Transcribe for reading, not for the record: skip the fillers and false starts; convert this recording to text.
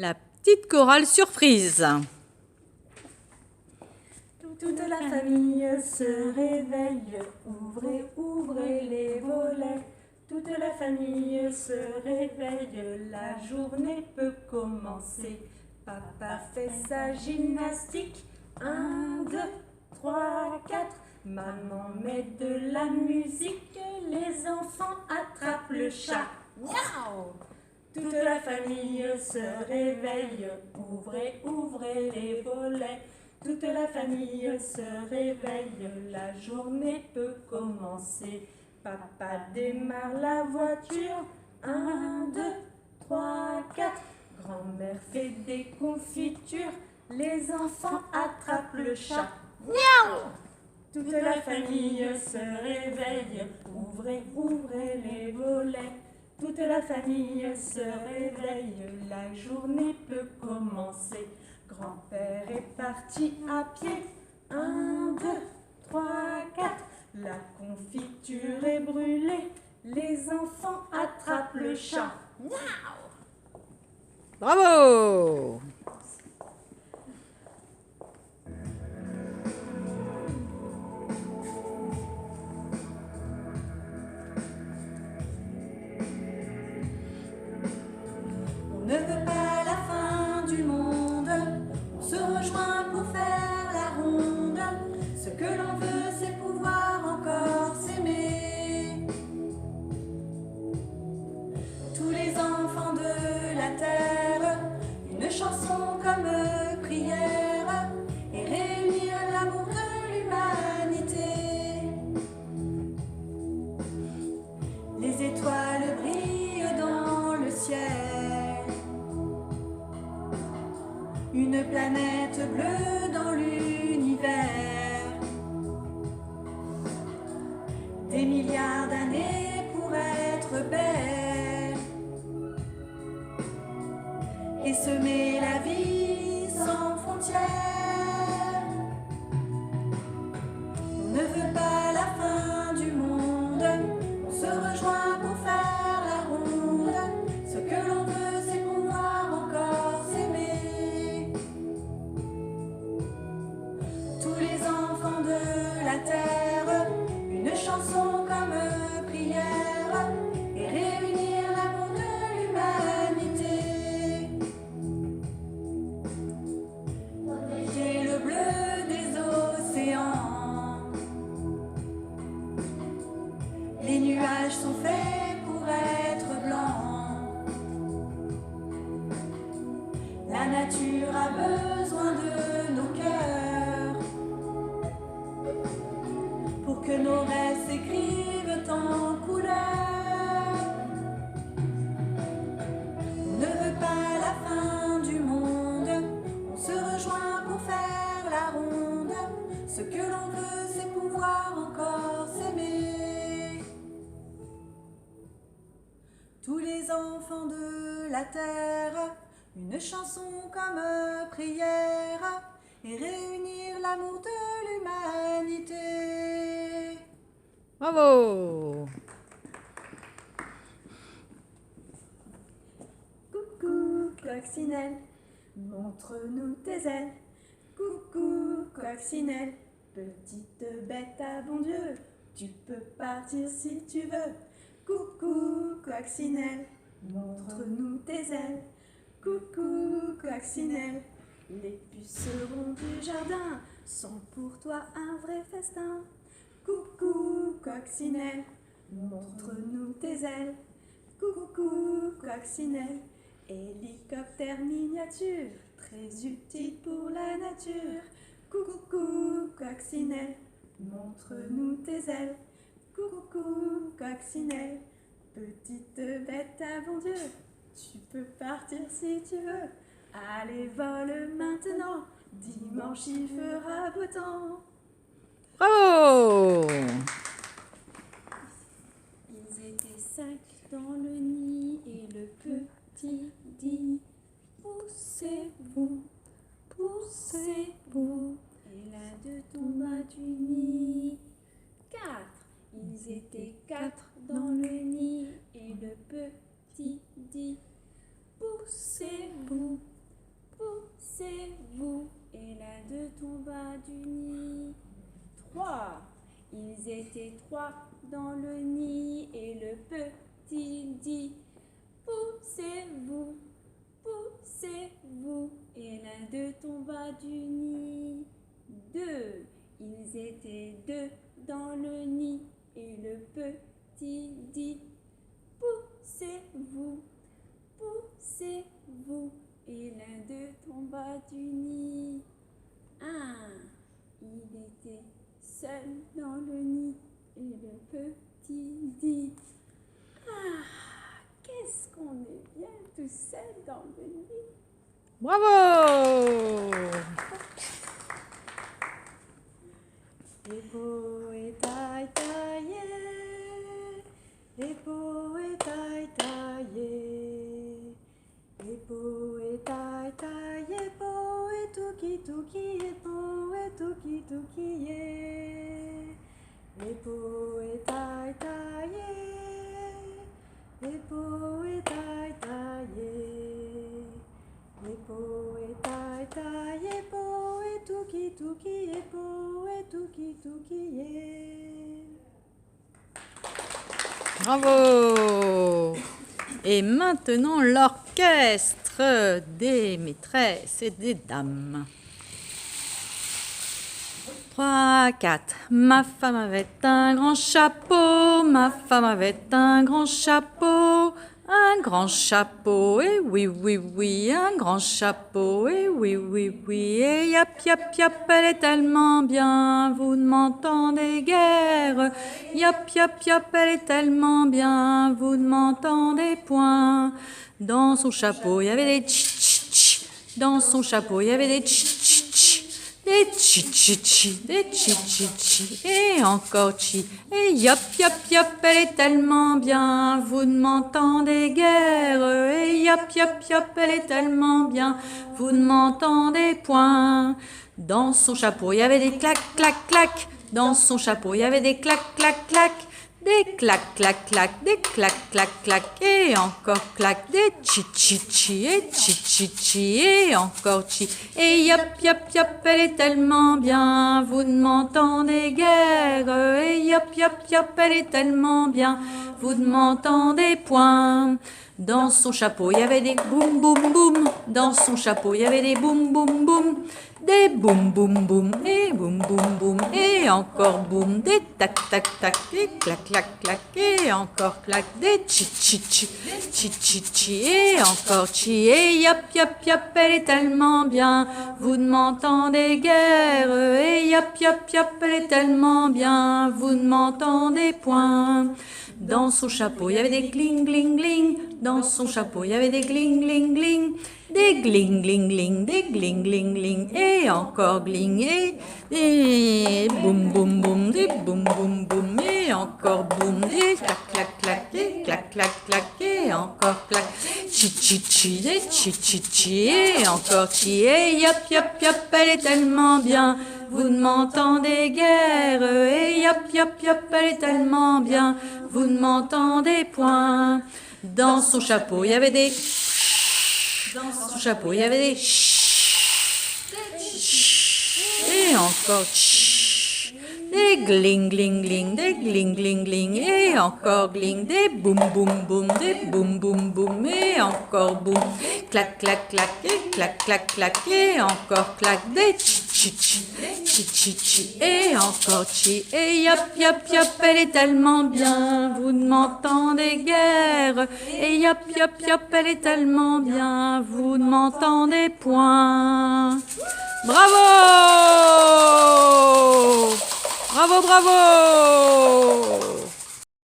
La petite chorale surprise. Toute la famille se réveille, ouvrez, ouvrez les volets. Toute la famille se réveille, la journée peut commencer. Papa fait sa gymnastique, 1, 2, 3, 4. Maman met de la musique, les enfants attrapent le chat. Miaou! Toute la famille se réveille, ouvrez, ouvrez les volets. Toute la famille se réveille, la journée peut commencer. Papa démarre la voiture, 1, 2, 3, 4. Grand-mère fait des confitures, les enfants attrapent le chat. Miaou! Toute la famille se réveille, ouvrez, ouvrez les volets. Toute la famille se réveille, la journée peut commencer. Grand-père est parti à pied, 1, 2, 3, 4. La confiture est brûlée, les enfants attrapent le chat. Miaou! Bravo! On ne veut pas la fin du monde, on se rejoint pour faire la ronde. Ce que l'on veut, c'est pouvoir encore s'aimer. Tous les enfants de la terre, une chanson comme prière, et réunir l'amour de l'humanité. Les étoiles brillent dans le ciel, une planète bleue dans l'univers. Des milliards d'années pour être belle et semer la vie sans frontières. On ne veut pas la fin du monde, on se rejoint pour faire la ronde. Ce que l'on veut, c'est pouvoir encore s'aimer. Tous les enfants de la terre, une chanson comme prière, et réunir l'amour de l'humanité. Protéger le bleu des océans. Les nuages sont faits pour être blancs. La nature a besoin de nos cœurs pour que nos rêves s'écrivent en couleurs. On ne veut pas la fin du monde, on se rejoint pour faire la ronde. Ce que l'on veut, c'est pouvoir encore s'aimer. Tous les enfants de la terre, une chanson comme prière, et réunir l'amour de l'humanité. Bravo! Coucou, coccinelle, montre-nous tes ailes. Coucou, coccinelle, petite bête à bon Dieu, tu peux partir si tu veux. Coucou, coccinelle, montre-nous tes ailes. Coucou, coccinelle, les pucerons du jardin sont pour toi un vrai festin. Coucou, coccinelle, montre-nous tes ailes. Coucou, coccinelle, hélicoptère miniature, très utile pour la nature. Coucou, coccinelle, montre-nous tes ailes. Coucou, coccinelle, petite bête à bon Dieu, tu peux partir si tu veux. Allez, vole maintenant, dimanche il fera beau temps. Bravo! Ils étaient 5 dans le nid et le petit dit: poussez-vous, poussez-vous. Et là de tomba du nid 4. Ils étaient 4 dans le nid et le petit dit: poussez-vous, du nid. 3. Ils étaient 3 dans le nid et le petit dit poussez-vous, poussez-vous. Et l'un d'eux tomba du nid. 2. Ils étaient 2 dans le nid et le petit dit poussez-vous, poussez-vous. Et l'un d'eux tomba du nid. 1. Il était seul dans le nid et le petit dit qu'est-ce qu'on est bien tout seul dans le nid. Bravo! Les poètes taillés, les poètes taillés, les poètes taillés, poètes touki et poètes touki. Les poètes taillés, les poètes taillés, les poètes taillés, poètes touki et poètes touki. Bravo! Et maintenant l'orchestre des maîtresses et des dames. 3, 4. Ma femme avait un grand chapeau, ma femme avait un grand chapeau, un grand chapeau, et oui, oui, oui, un grand chapeau, et oui, oui, oui, et yap, yap, yap, elle est tellement bien, vous ne m'entendez guère, yap, yap, yap, elle est tellement bien, vous ne m'entendez point. Dans son chapeau, il y avait des tch, tch, tch, dans son chapeau, il y avait des tch, tch, tch. Des chi chi chi, des chi chi chi, et encore chi, et yop yop yop, elle est tellement bien, vous ne m'entendez guère, et yop yop yop, elle est tellement bien, vous ne m'entendez point. Dans son chapeau, il y avait des clac clac clac, dans son chapeau, il y avait des clac clac clac, des clac clac clac, des clac clac clac, et encore clac, des chi chi chi, et chi chi chi, et encore chi, et yop yop yop, elle est tellement bien, vous ne m'entendez guère, et yop yop yop, elle est tellement bien, vous ne m'entendez point. Dans son chapeau, il y avait des boum boum boum, dans son chapeau, il y avait des boum boum boum, des boum boum boum, et boum boum boum, et encore boum, des tac tac tac, et clac clac clac, et encore clac, des chi chi chi, chi chi chi, et encore chi, et yop yop yop, elle est tellement bien, vous ne m'entendez guère, et yop yop yop, elle est tellement bien, vous ne m'entendez point. Dans son chapeau, il y avait des gling gling gling, dans son chapeau, il y avait des gling gling gling, des gling gling gling, des gling gling gling, et encore gling, et boum boum boum, des boum boum boum, et encore boum, des clac clac clac, et clac clac clac, et encore clac, chi chi chi, des chi chi chi, et encore chi, et yop yop yop, elle est tellement bien, vous ne m'entendez guère, et yop yop yop, elle est tellement bien, vous ne m'entendez point. Dans son chapeau, il y avait des dans son chapeau, il y avait des et encore des gling gling gling, des gling gling gling, et encore gling, des boum boum boum, des boum boum boum, et encore boum, clac clac clac, et clac clac clac, et encore clac, des chi chi chi, chi chi chi, et encore chi, et yop yop yop, elle est tellement bien, vous ne m'entendez guère, et yop yop yop, elle est tellement bien, vous ne m'entendez point. Bravo! Bravo, bravo!